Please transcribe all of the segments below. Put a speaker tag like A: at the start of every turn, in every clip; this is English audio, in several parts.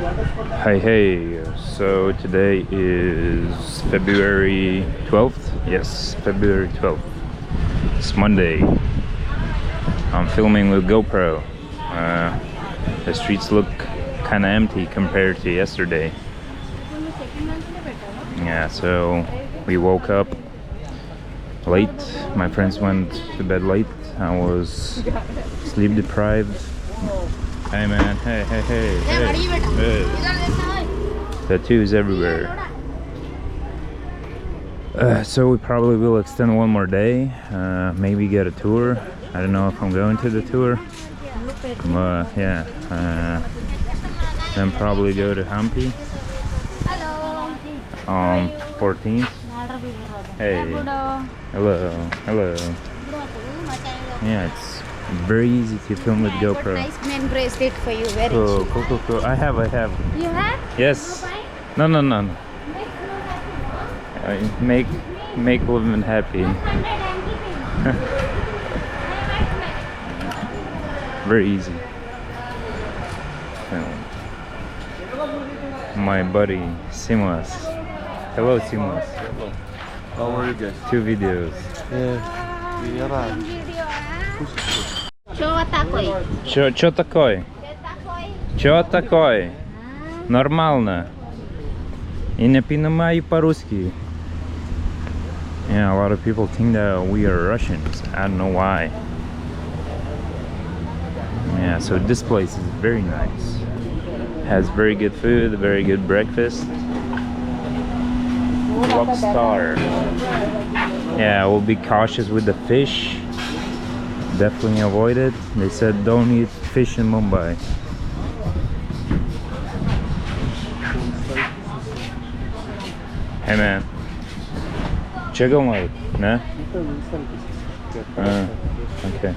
A: Hey, so today is February 12th. Yes, February 12th. It's Monday. I'm filming with GoPro. The streets look kind of empty compared to yesterday. Yeah, so we woke up late. My friends went to bed late. I was sleep deprived. Hey man, hey. Tattoos everywhere. So we probably will extend one more day. Maybe get a tour. I don't know if I'm going to the tour. Yeah. Then probably go to Hampi. 14th. Hey. Hello. Yeah, it's very easy to film with GoPro.
B: Nice man bracelet for you. Very
A: Cool. I have.
B: You have?
A: Yes. No. Make women happy. Very easy. My buddy Simas. Hello Simas.
C: How are you guys?
A: 2 videos. Чё такое? Чё такое? Нормально. И не понимаю по-русски. Yeah, a lot of people think that we are Russians. I don't know why. Yeah, so this place is very nice. Has very good food, very good breakfast. Rockstar. Yeah, we'll be cautious with the fish. Definitely avoid it. They said don't eat fish in Mumbai. Hey man. Чего мой? No? Okay.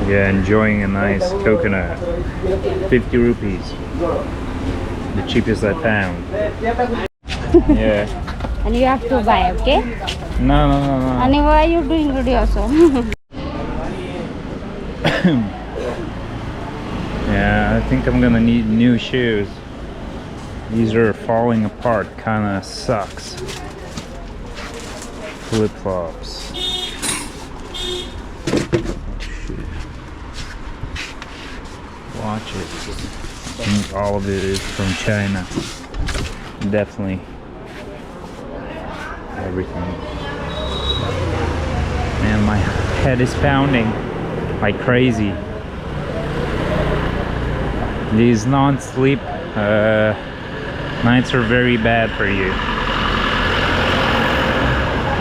A: Yeah, enjoying a nice coconut. 50 rupees. The cheapest I found. Yeah.
B: And you have to buy, okay?
A: No.
B: And why are you doing video also?
A: Yeah, I think I'm gonna need new shoes. These are falling apart, kinda sucks. Flip-flops. Watch it. I think all of it is from China. Definitely. Everything. Man, my head is pounding like crazy. These non-sleep nights are very bad for you.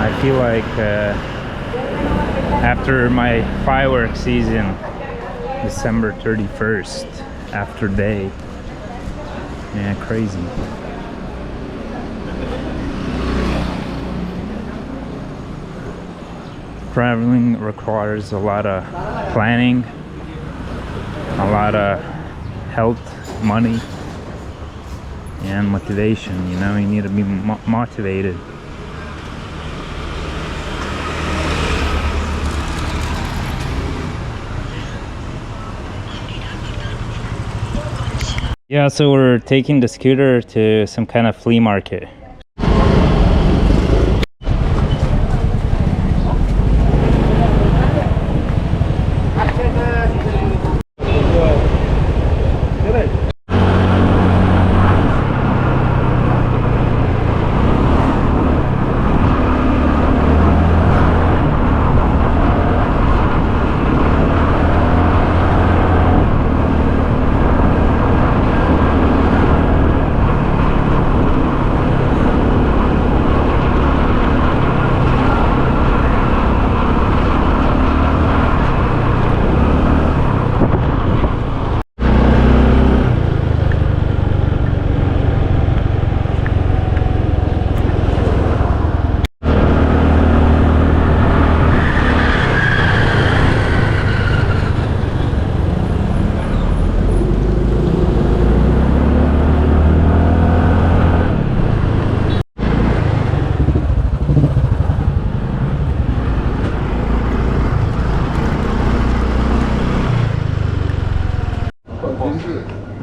A: I feel like after my fireworks season, December 31st, after day, yeah, crazy. Traveling requires a lot of planning, a lot of health, money, and motivation. You know, you need to be motivated. Yeah, so we're taking the scooter to some kind of flea market.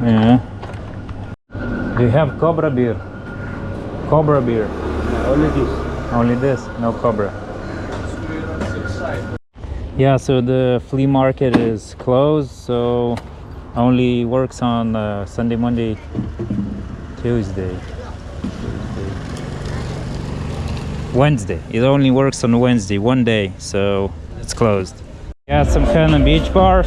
A: Yeah. Do you have Cobra beer? Cobra beer.
C: Only this.
A: Only this, no Cobra. Yeah, so the flea market is closed, so only works on Sunday, Monday, Tuesday. Wednesday. It only works on Wednesday, one day, so it's closed. Yeah, some kind of beach bar.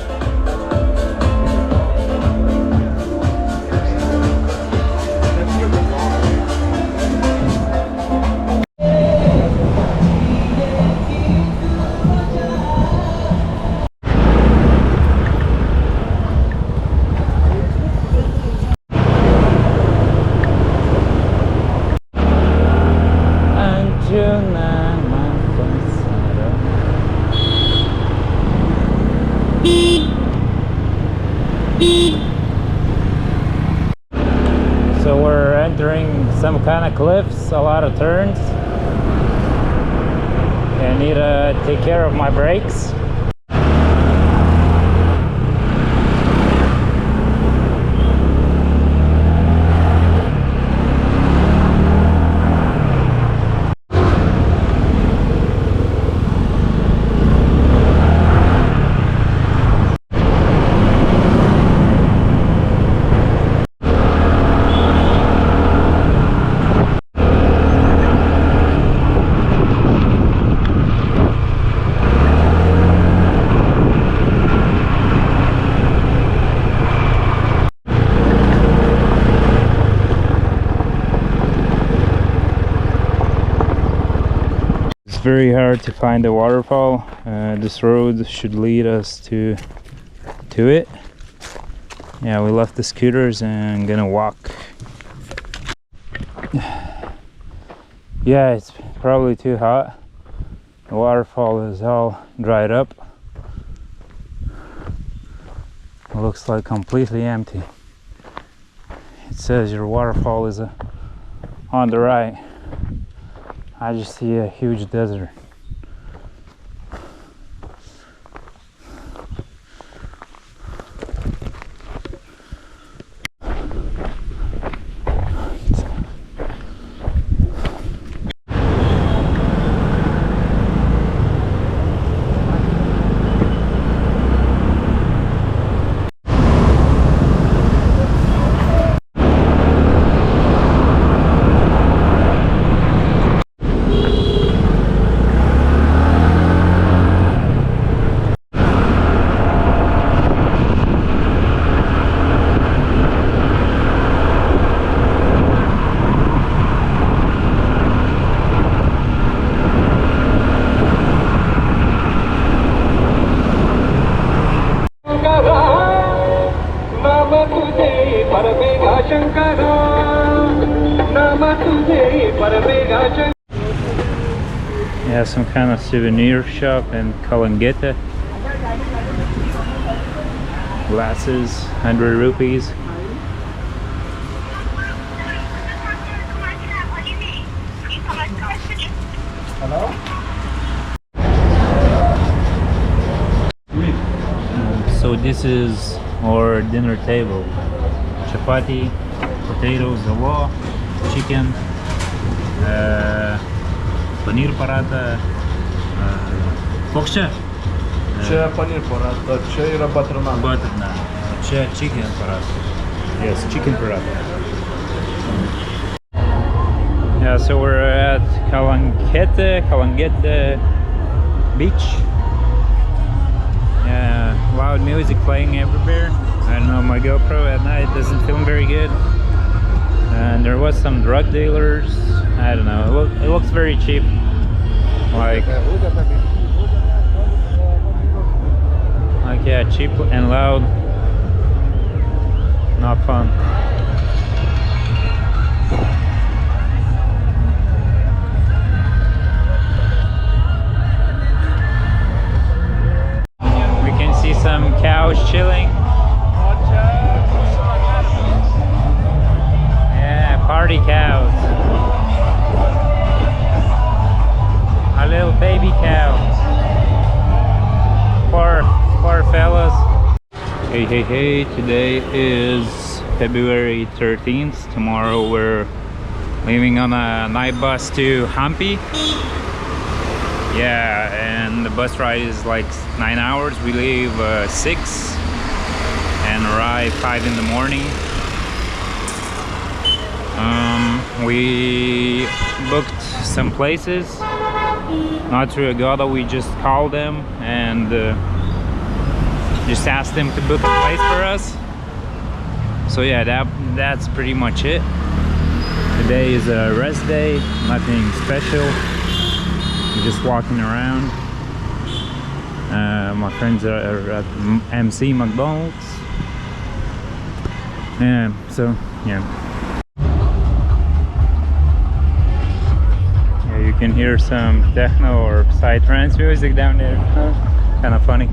A: So we're entering some kind of cliffs, a lot of turns. I need to take care of my brakes. Very hard to find the waterfall. This road should lead us to it. Yeah, we left the scooters and gonna walk. Yeah, it's probably too hot. The waterfall is all dried up. It looks like completely empty. It says your waterfall is on the right. I just see a huge desert. Yeah, some kind of souvenir shop in Calangute. Glasses, 100 rupees.
C: Hello?
A: So this is our dinner table. Chapati, potatoes, raw, chicken, paneer paratha, foksha,
C: Čia paneer paratha, čia yra butter naan.
A: butter naan, čia chicken paratha. Yes, chicken paratha. Yeah, so we're at Calangute beach. Yeah, loud music playing everywhere. I don't know, my GoPro at night doesn't film very good. And there was some drug dealers. I don't know, it looks very cheap. Like yeah, cheap and loud. Not fun. We can see some cows chilling. Yeah, party cows. A little baby cow. Poor fellas. Hey, today is February 13th. Tomorrow we're leaving on a night bus to Hampi. Yeah, and the bus ride is like 9 hours. We leave 6 and arrive 5 in the morning. We booked some places. Not through Agoda, we just called them and just asked them to book a place for us. So yeah, that's pretty much it. Today is a rest day, nothing special. We're just walking around. My friends are at MC McDonald's. And so yeah. You can hear some techno or psytrance music down there. Kind of funny.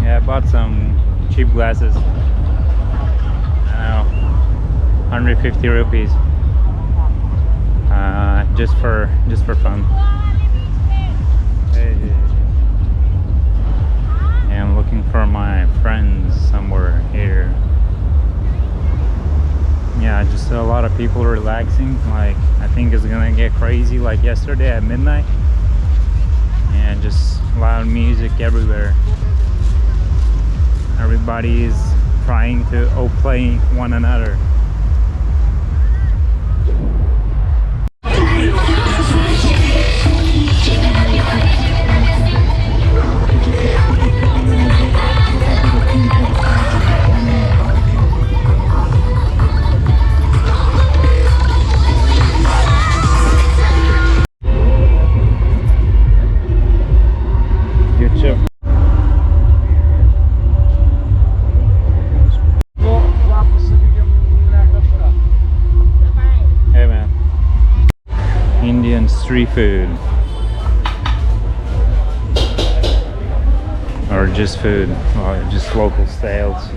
A: Yeah, I bought some cheap glasses. I don't know, 150 rupees. Just for fun. Hey. Yeah, I'm looking for my friends somewhere here. Yeah, just a lot of people relaxing. Like, I think it's gonna get crazy like yesterday at midnight. And just loud music everywhere. Everybody is trying to outplay one another. Indian street food or just food or just local styles.